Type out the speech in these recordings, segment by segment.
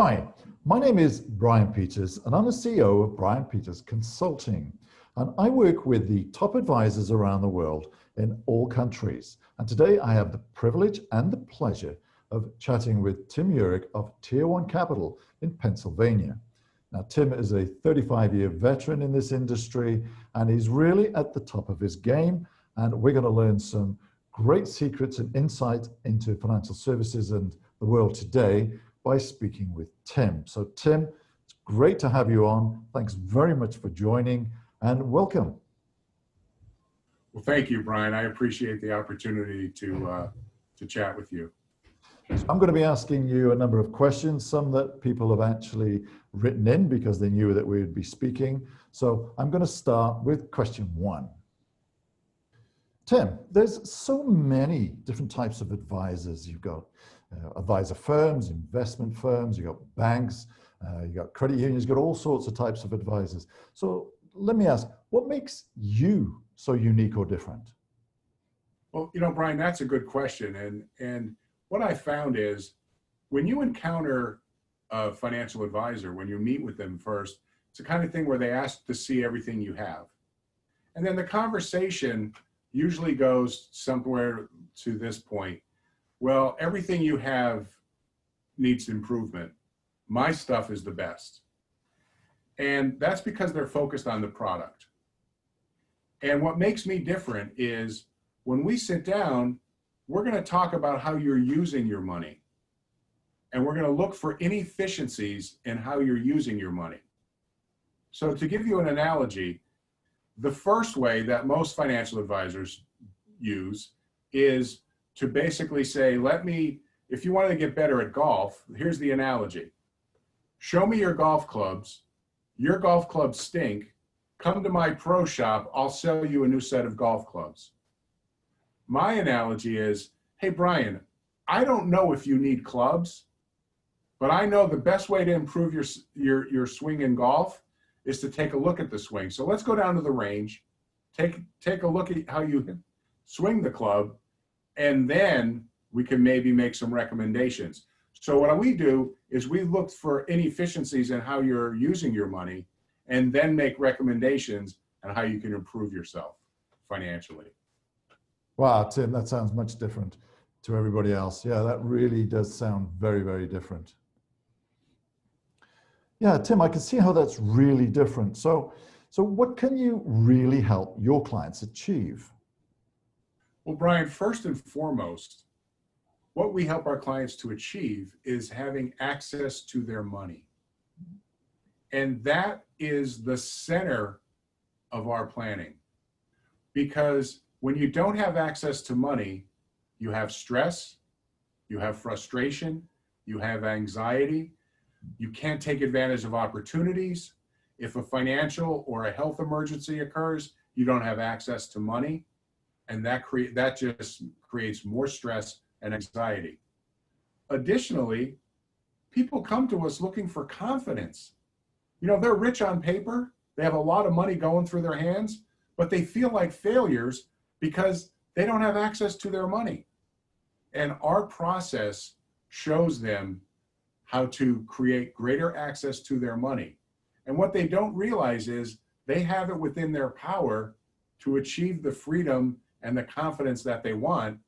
Hi, my name is Brian Peters, and I'm the CEO of Brian Peters Consulting. And I work with the top advisors around the world in all countries. And today I have the privilege and the pleasure of chatting with Tim Yurek of Tier 1 Capital in Pennsylvania. Now, Tim is a 35-year veteran in this industry, and he's really at the top of his game. And we're going to learn some great secrets and insight into financial services and the world today by speaking with Tim. So Tim, it's great to have you on. Thanks very much for joining and welcome. Well, thank you, Brian. I appreciate the opportunity to chat with you. So I'm going to be asking you a number of questions, some that people have actually written in because they knew that we would be speaking. So I'm going to start with question one. Tim, there's so many different types of advisors. You've got advisor firms, investment firms, you've got banks, you've got credit unions, you've got all sorts of types of advisors. So let me ask, what makes you so unique or different? Well, Brian, that's a good question. And what I found is when you encounter a financial advisor, when you meet with them first, it's the kind of thing where they ask to see everything you have. And then the conversation usually goes somewhere to this point. Well, everything you have needs improvement. My stuff is the best. And that's because they're focused on the product. And what makes me different is when we sit down, we're going to talk about how you're using your money. And we're going to look for inefficiencies in how you're using your money. So to give you an analogy, the first way that most financial advisors use is to basically say, if you want to get better at golf, here's the analogy. Show me your golf clubs stink, come to my pro shop, I'll sell you a new set of golf clubs. My analogy is, hey, Brian, I don't know if you need clubs, but I know the best way to improve your swing in golf is to take a look at the swing. So let's go down to the range, take a look at how you swing the club, and then we can maybe make some recommendations. So what we do is we look for inefficiencies in how you're using your money and then make recommendations on how you can improve yourself financially. Wow, Tim, that sounds much different to everybody else. Yeah, that really does sound very, very different. Yeah, Tim, I can see how that's really different. So what can you really help your clients achieve? Well, Brian, first and foremost, what we help our clients to achieve is having access to their money. And that is the center of our planning. Because when you don't have access to money, you have stress, you have frustration, you have anxiety, you can't take advantage of opportunities. If a financial or a health emergency occurs, you don't have access to money. And that just creates more stress and anxiety. Additionally, people come to us looking for confidence. They're rich on paper, they have a lot of money going through their hands, but they feel like failures because they don't have access to their money. And our process shows them how to create greater access to their money. And what they don't realize is they have it within their power to achieve the freedom and the confidence that they want.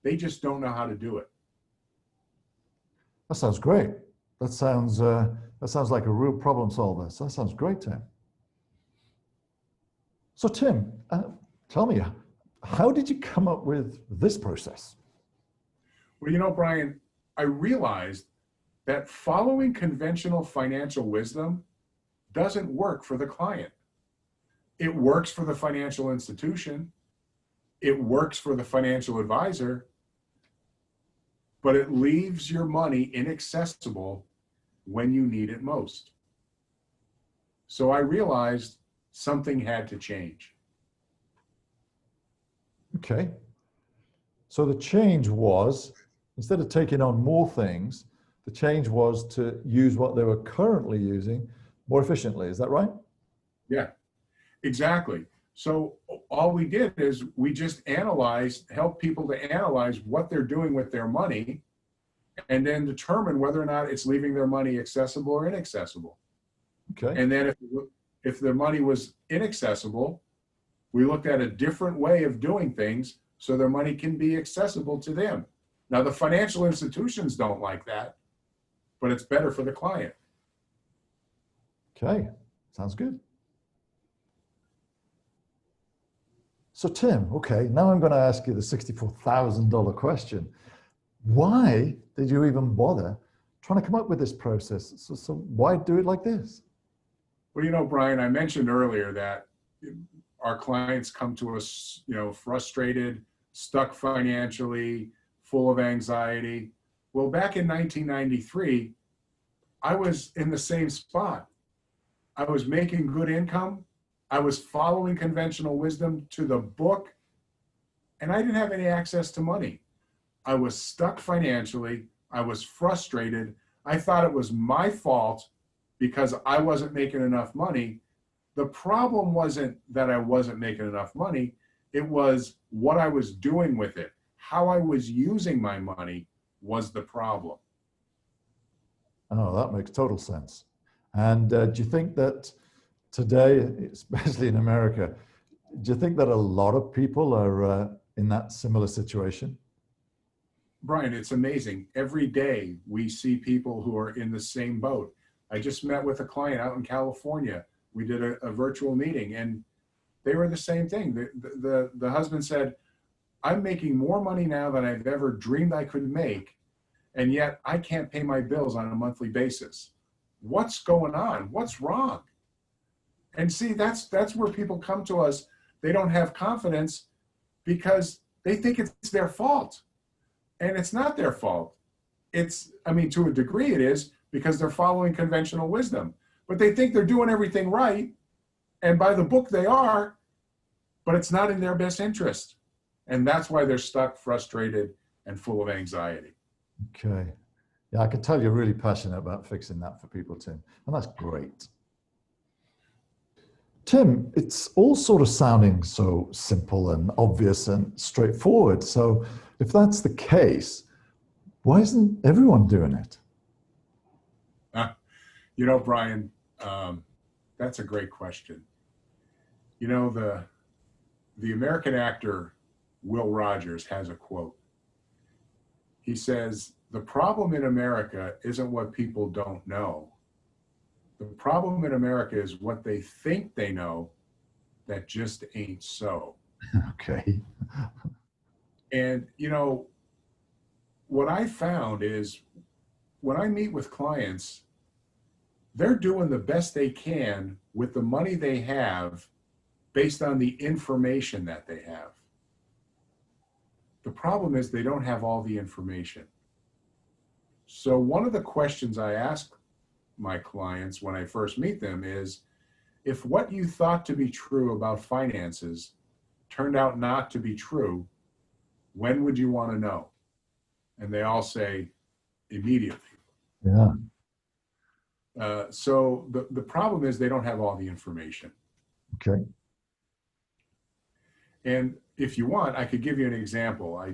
They just don't know how to do it. That sounds great. That sounds like a real problem solver. So that sounds great, Tim. So Tim, tell me, how did you come up with this process? Well, Brian, I realized that following conventional financial wisdom doesn't work for the client. It works for the financial institution. It works for the financial advisor, but it leaves your money inaccessible when you need it most. So I realized something had to change. Okay. So the change was, instead of taking on more things, the change was to use what they were currently using more efficiently. Is that right? Yeah, exactly. So all we did is we just help people to analyze what they're doing with their money and then determine whether or not it's leaving their money accessible or inaccessible. Okay. And then if the money was inaccessible, we looked at a different way of doing things so their money can be accessible to them. Now, the financial institutions don't like that, but it's better for the client. Okay. Sounds good. So Tim, okay, now I'm going to ask you the $64,000 question. Why did you even bother trying to come up with this process? So why do it like this? Well, you know, Brian, I mentioned earlier that our clients come to us, you know, frustrated, stuck financially, full of anxiety. Well, back in 1993, I was in the same spot. I was making good income. I was following conventional wisdom to the book, and I didn't have any access to money. I was stuck financially. I was frustrated. I thought it was my fault because I wasn't making enough money. The problem wasn't that I wasn't making enough money. It was what I was doing with it. How I was using my money was the problem. Oh, that makes total sense. And do you think that today, especially in America, do you think that a lot of people are in that similar situation? Brian, it's amazing. Every day we see people who are in the same boat. I just met with a client out in California. We did a virtual meeting, and they were the same thing. The husband said, I'm making more money now than I've ever dreamed I could make, and yet I can't pay my bills on a monthly basis. What's going on? What's wrong? And see, that's where people come to us. They don't have confidence because they think it's their fault. And it's not their fault. I mean, to a degree it is, because they're following conventional wisdom. But they think they're doing everything right, and by the book they are, but it's not in their best interest. And that's why they're stuck, frustrated, and full of anxiety. Okay. Yeah, I can tell you're really passionate about fixing that for people, Tim, and that's great. Tim, it's all sort of sounding so simple and obvious and straightforward. So if that's the case, why isn't everyone doing it? You know, Brian, that's a great question. You know, the American actor Will Rogers has a quote. He says, the problem in America isn't what people don't know. The problem in America is what they think they know that just ain't so. Okay. And, you know, what I found is when I meet with clients, they're doing the best they can with the money they have based on the information that they have. The problem is they don't have all the information. So one of the questions I ask my clients when I first meet them is, if what you thought to be true about finances turned out not to be true, when would you want to know? And they all say, immediately. Yeah. So the problem is they don't have all the information. Okay. And if you want, I could give you an example.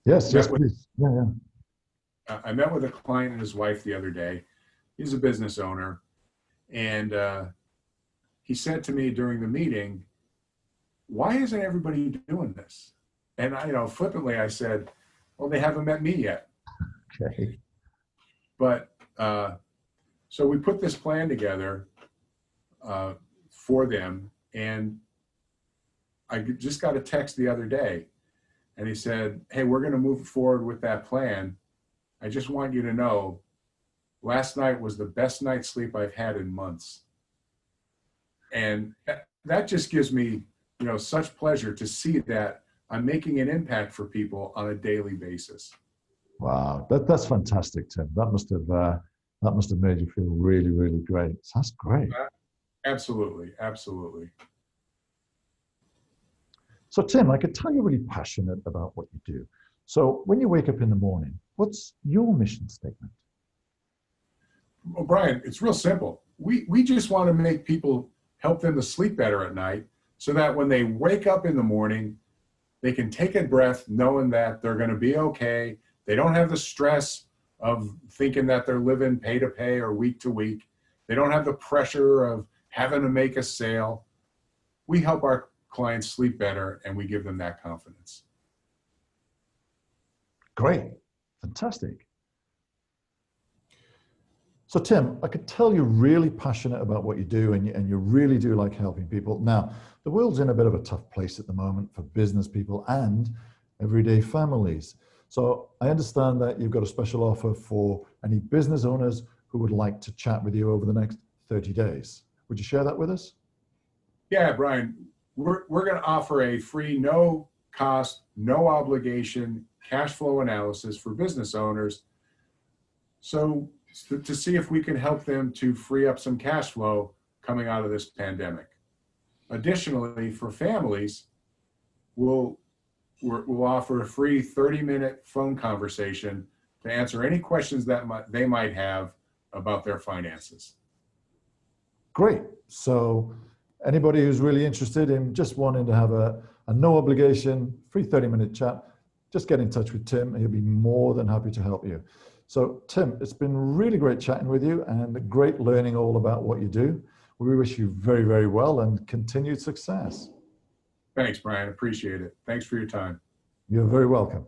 Yes, please. Yeah. I met with a client and his wife the other day. He's a business owner. And he said to me during the meeting, why isn't everybody doing this? And flippantly, I said, well, they haven't met me yet. Okay. But so we put this plan together for them. And I just got a text the other day. And he said, hey, we're going to move forward with that plan. I just want you to know, last night was the best night's sleep I've had in months. And that just gives me, such pleasure to see that I'm making an impact for people on a daily basis. Wow, that's fantastic, Tim. That must have made you feel really, really great. That's great. Absolutely, absolutely. So, Tim, I could tell you're really passionate about what you do. So, when you wake up in the morning, what's your mission statement? Well, Brian, it's real simple. We just want to help them to sleep better at night, so that when they wake up in the morning, they can take a breath knowing that they're going to be okay. They don't have the stress of thinking that they're living pay to pay or week to week. They don't have the pressure of having to make a sale. We help our clients sleep better, and we give them that confidence. Great. Fantastic. So Tim, I could tell you're really passionate about what you do, and you really do like helping people. Now, the world's in a bit of a tough place at the moment for business people and everyday families. So I understand that you've got a special offer for any business owners who would like to chat with you over the next 30 days. Would you share that with us? Yeah, Brian, we're going to offer a free, no cost, no obligation cash flow analysis for business owners. So to see if we can help them to free up some cash flow coming out of this pandemic. Additionally, for families, we'll offer a free 30-minute phone conversation to answer any questions that they might have about their finances. Great. So anybody who's really interested in just wanting to have a no obligation, free 30-minute chat, just get in touch with Tim. He'll be more than happy to help you. So Tim, it's been really great chatting with you and great learning all about what you do. We wish you very, very well and continued success. Thanks, Brian. Appreciate it. Thanks for your time. You're very welcome.